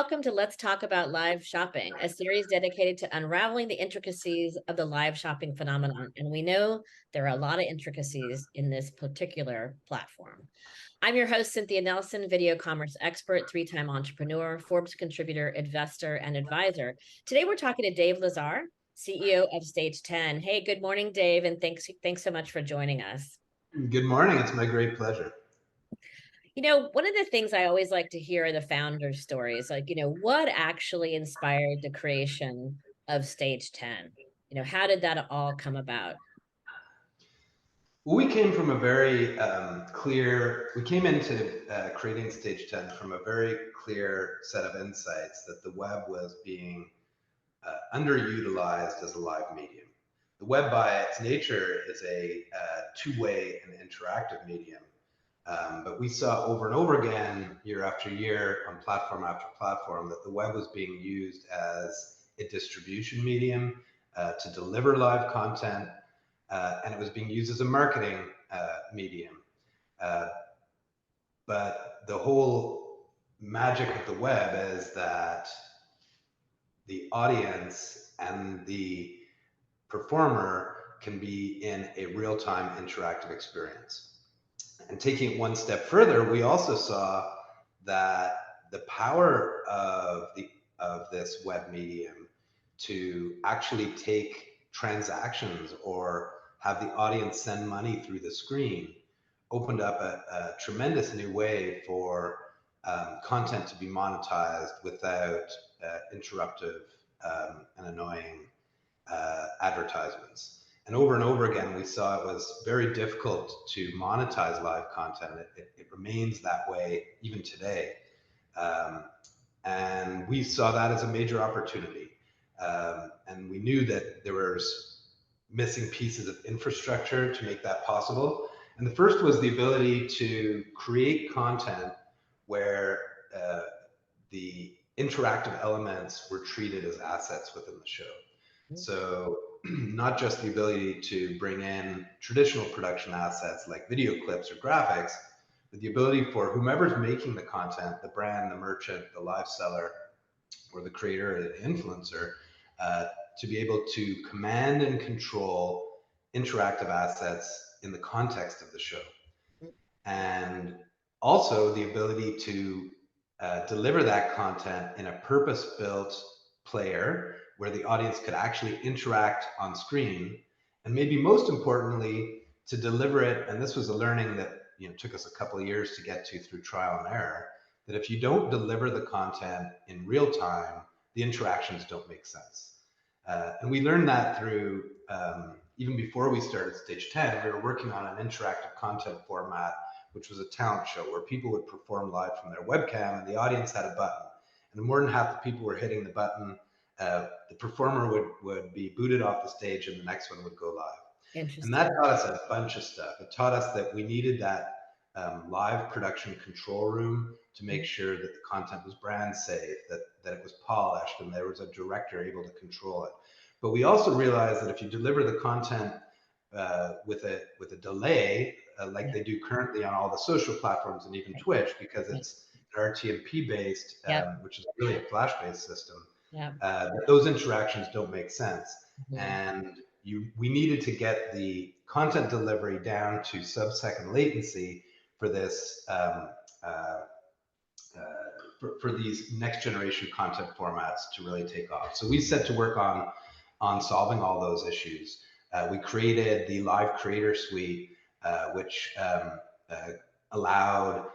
welcome to Let's Talk About Live Shopping, a series dedicated to unraveling the intricacies of the live shopping phenomenon. And we know there are a lot of intricacies in this particular platform. I'm your host, Cynthia Nelson, video commerce expert, three-time entrepreneur, Forbes contributor, investor, and advisor. Today, we're talking to Dave Lazar, CEO of Stage 10. Hey, good morning, Dave, and thanks so much for joining us. Good morning. It's my great pleasure. One of the things I always like to hear are the founder stories. What actually inspired the creation of Stage 10? How did that all come about? Well, we came from a very we came into creating Stage 10 from a very clear set of insights that the web was being underutilized as a live medium. The web, by its nature, is a two-way and interactive medium. But we saw over and over again, year after year, on platform after platform, that the web was being used as a distribution medium to deliver live content, and it was being used as a marketing medium. But the whole magic of the web is that the audience and the performer can be in a real-time interactive experience. And taking it one step further, we also saw that the power of this web medium to actually take transactions or have the audience send money through the screen opened up a tremendous new way for content to be monetized without interruptive and annoying advertisements. And over again, we saw it was very difficult to monetize live content. It remains that way even today. And we saw that as a major opportunity. And we knew that there was missing pieces of infrastructure to make that possible. And the first was the ability to create content where the interactive elements were treated as assets within the show. So not just the ability to bring in traditional production assets like video clips or graphics, but the ability for whomever's making the content, the brand, the merchant, the live seller, or the creator or the influencer, to be able to command and control interactive assets in the context of the show. And also the ability to deliver that content in a purpose-built player where the audience could actually interact on screen, and maybe most importantly, to deliver it. And this was a learning that took us a couple of years to get to through trial and error. That if you don't deliver the content in real time, the interactions don't make sense. And we learned that through even before we started Stage 10, we were working on an interactive content format, which was a talent show where people would perform live from their webcam, and the audience had a button. And more than half the people were hitting the button. The performer would be booted off the stage and the next one would go live. And that taught us a bunch of stuff. It taught us that we needed that live production control room to make sure that the content was brand safe, that it was polished, and there was a director able to control it. But we also realized that if you deliver the content with a delay, like they do currently on all the social platforms and even Twitch, because it's RTMP based, which is really a flash-based system, those interactions don't make sense. And we needed to get the content delivery down to sub-second latency for this for these next generation content formats to really take off. So we set to work on solving all those issues. We created the Live Creator Suite, which allowed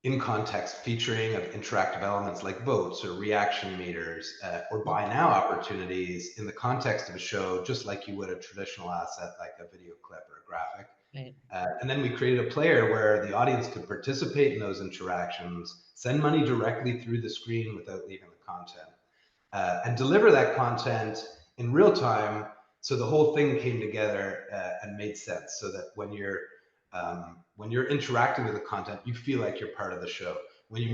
in-context featuring of interactive elements like votes or reaction meters or buy now opportunities in the context of a show, just like you would a traditional asset like a video clip or a graphic. Right. And then we created a player where the audience could participate in those interactions, send money directly through the screen without leaving the content, and deliver that content in real time. So the whole thing came together and made sense, so that when you're interacting with the content, you feel like you're part of the show. When you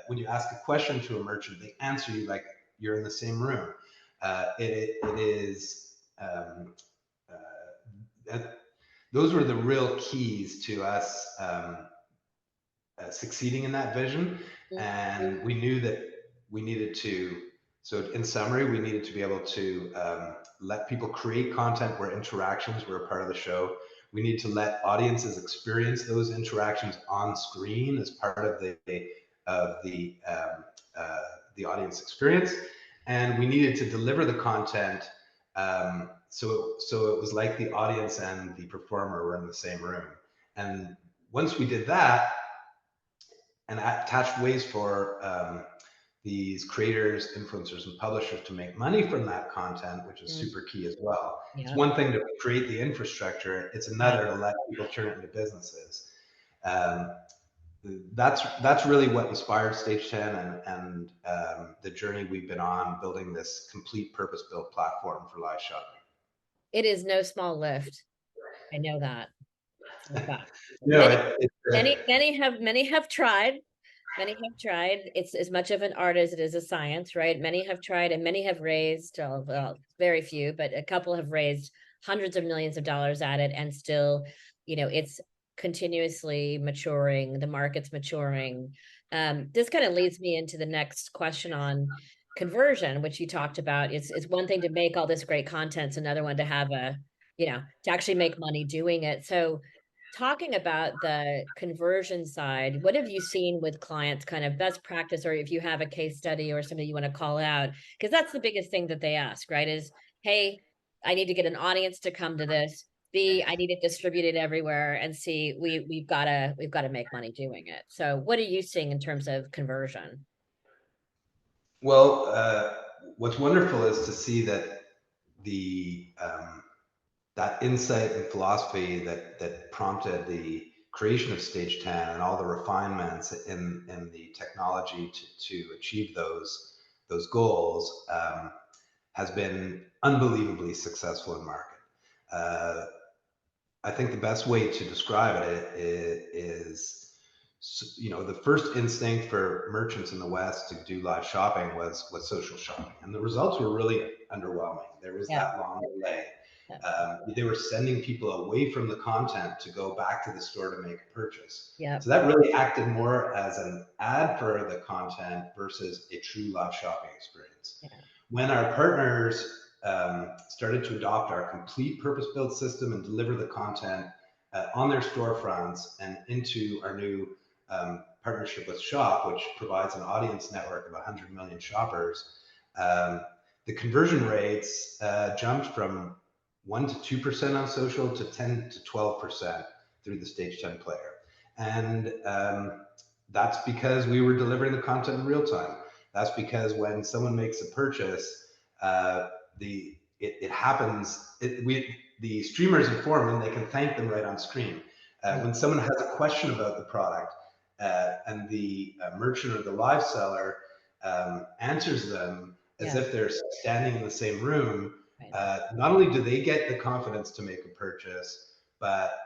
when you ask a question to a merchant, they answer you like you're in the same room. Those were the real keys to us succeeding in that vision. And we knew that we needed to, so in summary, we needed to be able to let people create content where interactions were a part of the show. We need to let audiences experience those interactions on screen as part of of the um, the audience experience, and we needed to deliver the content so it was like the audience and the performer were in the same room. And once we did that and attached ways for these creators, influencers, and publishers to make money from that content, which is Mm, super key as well. It's yeah. one thing to create the infrastructure; it's Yeah. another to let people turn it into businesses. Um, that's really what inspired Stage 10 and the journey we've been on building this complete purpose-built platform for live shopping. It is no small lift. I know that for a fact. No, Many, it, many have tried. Many have tried. It's as much of an art as it is a science, right? Many have tried and many have raised, well, very few, but a couple have raised hundreds of millions of dollars at it. And still, it's continuously maturing. The market's maturing. This kind of leads me into the next question on conversion, which you talked about. It's one thing to make all this great content. It's another one to have to actually make money doing it. So talking about the conversion side, what have you seen with clients, kind of best practice, or if you have a case study or something you want to call out? Because that's the biggest thing that they ask, right? Is, hey, I need to get an audience to come to this. B, I need it distributed everywhere. And C, we've got to make money doing it. So what are you seeing in terms of conversion? well, what's wonderful is to see that the that insight and philosophy that prompted the creation of Stage 10 and all the refinements in the technology to achieve those goals has been unbelievably successful in market. Uh, I think the best way to describe is, the first instinct for merchants in the West to do live shopping was social shopping, and the results were really underwhelming. There was Yeah, that long delay. yeah, They were sending people away from the content to go back to the store to make a purchase. yeah, So that really acted more as an ad for the content versus a true live shopping experience. yeah, When our partners started to adopt our complete purpose-built system and deliver the content on their storefronts and into our new partnership with Shop, which provides an audience network of 100 million shoppers, um, the conversion rates jumped from 1 to 2% on social to 10 to 12% through the Stage 10 player. And that's because we were delivering the content in real time. That's because when someone makes a purchase, it happens. The streamer is informed and they can thank them right on screen. yeah, When someone has a question about the product and the merchant or the live seller answers them as yeah, if they're standing in the same room, right. not only do they get the confidence to make a purchase, but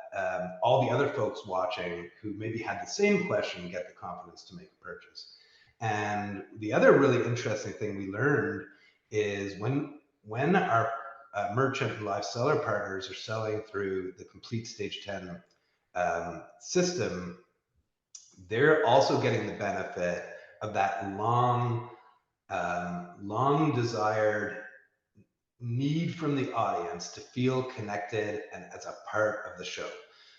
all the other folks watching who maybe had the same question get the confidence to make a purchase. And the other really interesting thing we learned is when our merchant and live seller partners are selling through the complete Stage 10 system, they're also getting the benefit of that long desired need from the audience to feel connected and as a part of the show.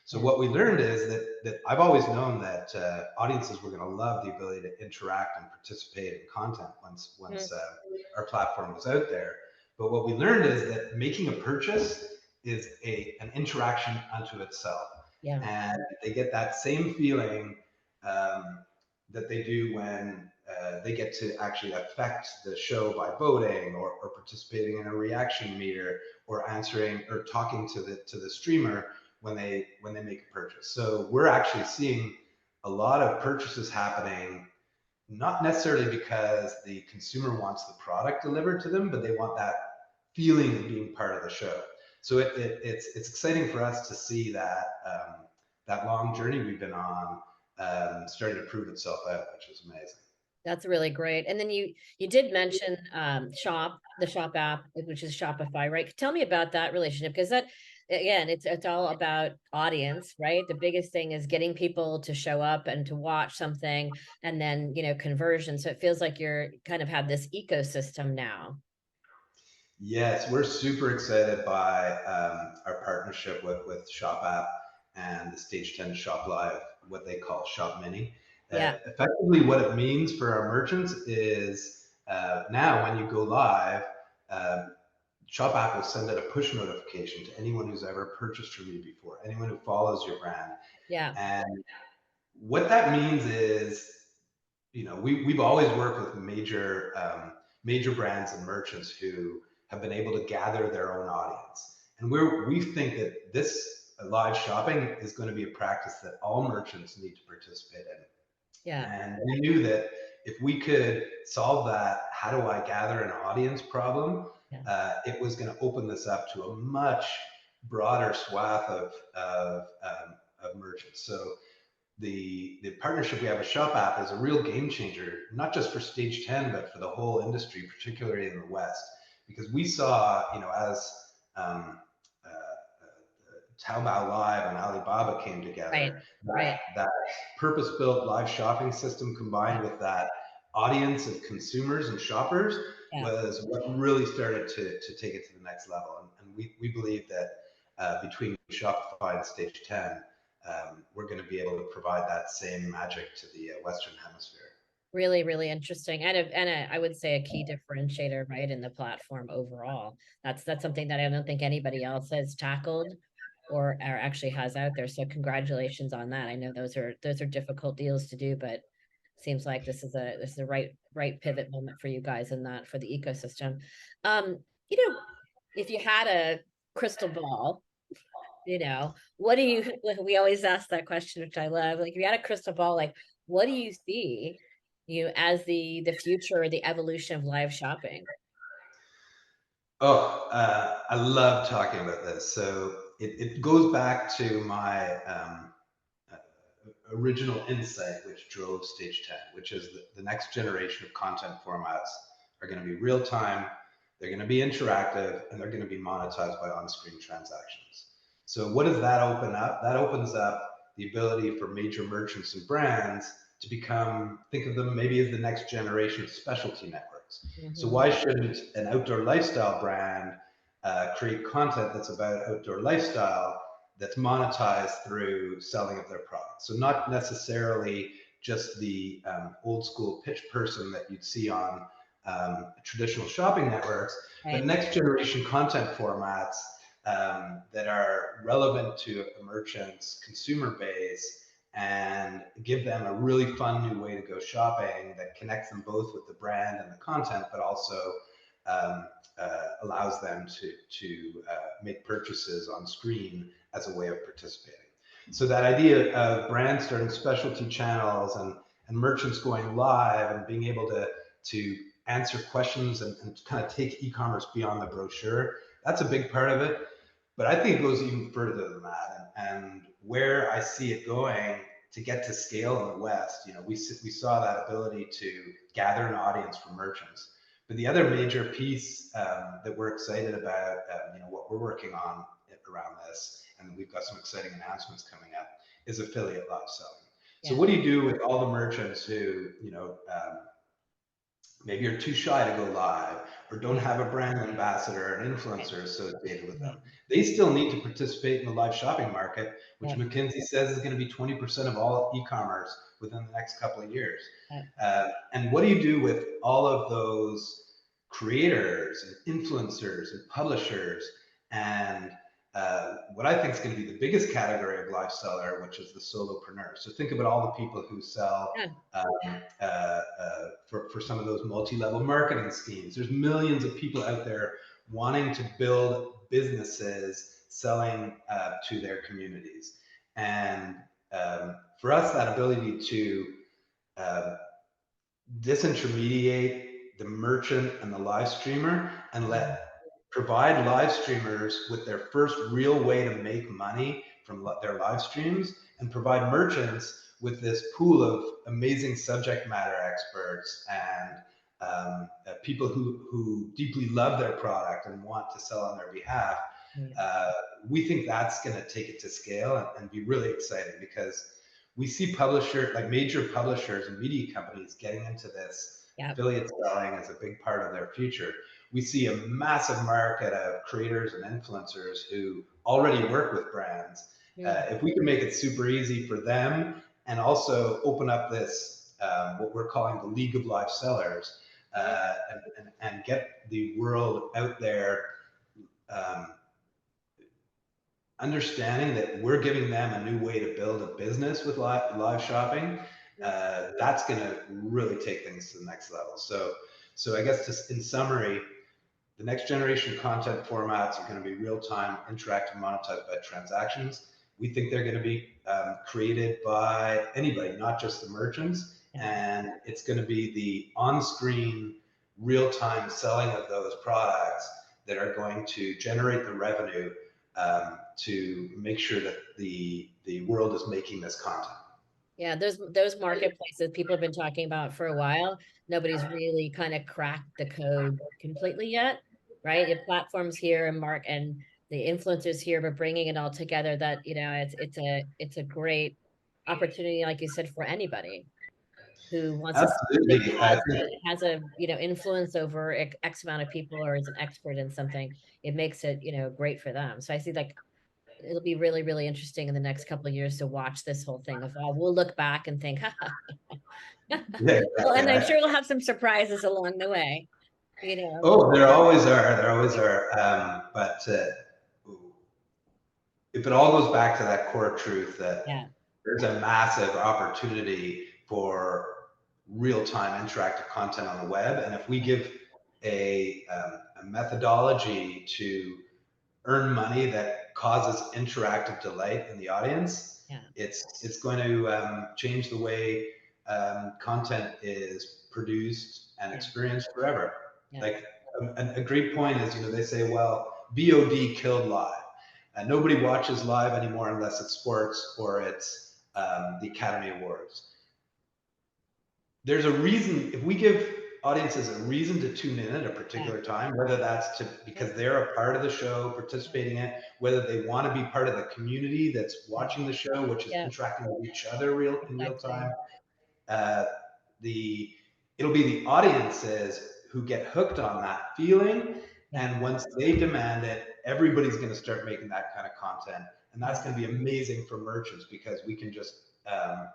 So Yeah, what we learned is that I've always known that audiences were going to love the ability to interact and participate in content once mm, our platform was out there. But what we learned is that making a purchase is an interaction unto itself, yeah, and they get that same feeling um, that they do when they get to actually affect the show by voting or participating in a reaction meter or answering or talking to the streamer when they make a purchase. So we're actually seeing a lot of purchases happening, not necessarily because the consumer wants the product delivered to them, but they want that feeling of being part of the show. So it's exciting for us to see that long journey we've been on starting to prove itself out, which is amazing. that's really great. And then you did mention the Shop app, which is Shopify, right? Tell me about that relationship, because that again, it's all about audience, right? The biggest thing is getting people to show up and to watch something, and then, conversion. So it feels like you're kind of have this ecosystem now. Yes, we're super excited by our partnership with Shop App and the Stage 10 Shop Live, what they call Shop Mini. Yeah, Effectively, what it means for our merchants is now when you go live, Shop App will send out a push notification to anyone who's ever purchased from you before, anyone who follows your brand. yeah, And what that means is, we've always worked with major brands and merchants who have been able to gather their own audience. And we think that this live shopping is going to be a practice that all merchants need to participate in. yeah, And we knew that if we could solve that, how do I gather an audience problem, yeah, it was going to open this up to a much broader swath of merchants. So the partnership we have with Shop App is a real game changer, not just for Stage 10, but for the whole industry, particularly in the West, because we saw, as um, Taobao Live and Alibaba came together, right, that, right, that purpose-built live shopping system yeah, combined with that audience of consumers and shoppers yeah. was what really started to take it to the next level. And we believe that between Shopify and Stage 10, we're going to be able to provide that same magic to the Western Hemisphere. Really, really interesting, I would say a key differentiator, right, in the platform overall. That's something that I don't think anybody else has tackled or actually has out there. So congratulations on that. I know those are difficult deals to do, but seems like this is a right pivot moment for you guys in that for the ecosystem. You know, if you had a crystal ball, what do you we always ask that question, which I love. Like if you had a crystal ball, like what do you see as the future or the evolution of live shopping? Oh, I love talking about this. So it goes back to my uh, original insight, which drove Stage 10, which is the next generation of content formats are going to be real time, they're going to be interactive, and they're going to be monetized by on screen transactions. So, what does that open up? That opens up the ability for major merchants and brands to become, think of them maybe as the next generation of specialty networks. So, Hmm. why shouldn't an outdoor lifestyle brand create content that's about outdoor lifestyle that's monetized through selling of their products? So not necessarily just the old school pitch person that you'd see on traditional shopping networks, but Right, next generation content formats that are relevant to a merchant's consumer base and give them a really fun new way to go shopping that connects them both with the brand and the content, but also allows them to make purchases on screen as a way of participating. So that idea of brands starting specialty channels and merchants going live and being able to answer questions and kind of take e-commerce beyond the brochure, that's a big part of it. But I think it goes even further than that. And where I see it going to get to scale in the West, we saw that ability to gather an audience for merchants. But the other major piece that we're excited about, what we're working on around this, and we've got some exciting announcements coming up, is affiliate live selling. So yeah, what do you do with all the merchants who, maybe you're too shy to go live or don't right, have a brand ambassador or an right, influencer associated with them? right, They still need to participate in the live shopping market, which yeah, McKinsey says is going to be 20% of all e-commerce within the next couple of years. yeah, And what do you do with all of those creators and influencers and publishers and what I think is going to be the biggest category of live seller, which is the solopreneur. So think about all the people who sell yeah, for some of those multi-level marketing schemes. There's millions of people out there wanting to build businesses selling to their communities. And for us, that ability to uh, disintermediate the merchant and the live streamer and mhm, provide live streamers with their first real way to make money from their live streams and provide merchants with this pool of amazing subject matter experts and people who deeply love their product and want to sell on their behalf. Yeah. Uh, we think that's going to take it to scale and be really exciting because we see like major publishers and media companies getting into this. Yeah. Affiliate selling is a big part of their future. We see a massive market of creators and influencers who already work with brands. Mm. If we can make it super easy for them and also open up this, what we're calling the League of Live Sellers, Yeah. and get the world out there, um, understanding that we're giving them a new way to build a business with live shopping, that's going to really take things to the next level. So I guess just in summary, the next generation content formats are going to be real-time, interactive, monetized by transactions. We think they're going to be created by anybody, not just the merchants. Yeah. And it's going to be the on-screen, real-time selling of those products that are going to generate the revenue, to make sure that the world is making this content. Yeah, those marketplaces people have been talking about for a while. Nobody's really kind of cracked the code completely yet, right? Your platforms here and Mark and the influencers here, but bringing it all together, that it's a great opportunity, like you said, for anybody who wants to Absolutely. I think has a influence over X amount of people or is an expert in something. It makes it great for them. So I see, like, it'll be really, really interesting in the next couple of years to watch this whole thing evolve. We'll look back and think, yeah, well, and I'm exactly. sure we'll have some surprises along the way, Oh, there always are. There always are. But if it all goes back to that core truth that Yeah, there's a massive opportunity for real-time interactive content on the web, and if we give a methodology to earn money that causes interactive delight in the audience, yeah, it's going to change the way content is produced and yeah, experienced forever. yeah, Like a great point is, they say, well, VOD killed live. Nobody watches live anymore unless it's sports or it's the Academy Awards. There's a reason, if we give audiences a reason to tune in at a yeah, particular time, whether that's because they're a part of the show, participating in it, whether they want to be part of the community that's yeah, watching the show, which is yeah, interacting with each other in real exactly. time, uh, the it'll be the audiences who get hooked on that feeling, Yeah, and once they demand it, everybody's going to start making that kind of content, and yeah. that's going to be amazing for merchants because we can just uh,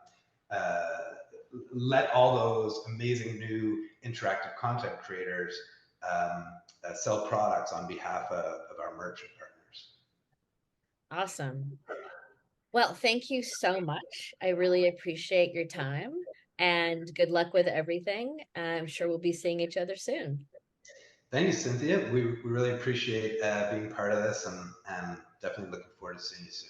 let all those amazing new interactive content creators sell products on behalf of our merchant partners. Awesome. Well, thank you so much. I really appreciate your time and good luck with everything. I'm sure we'll be seeing each other soon. Thank you, Cynthia. We really appreciate being part of this, and definitely looking forward to seeing you soon.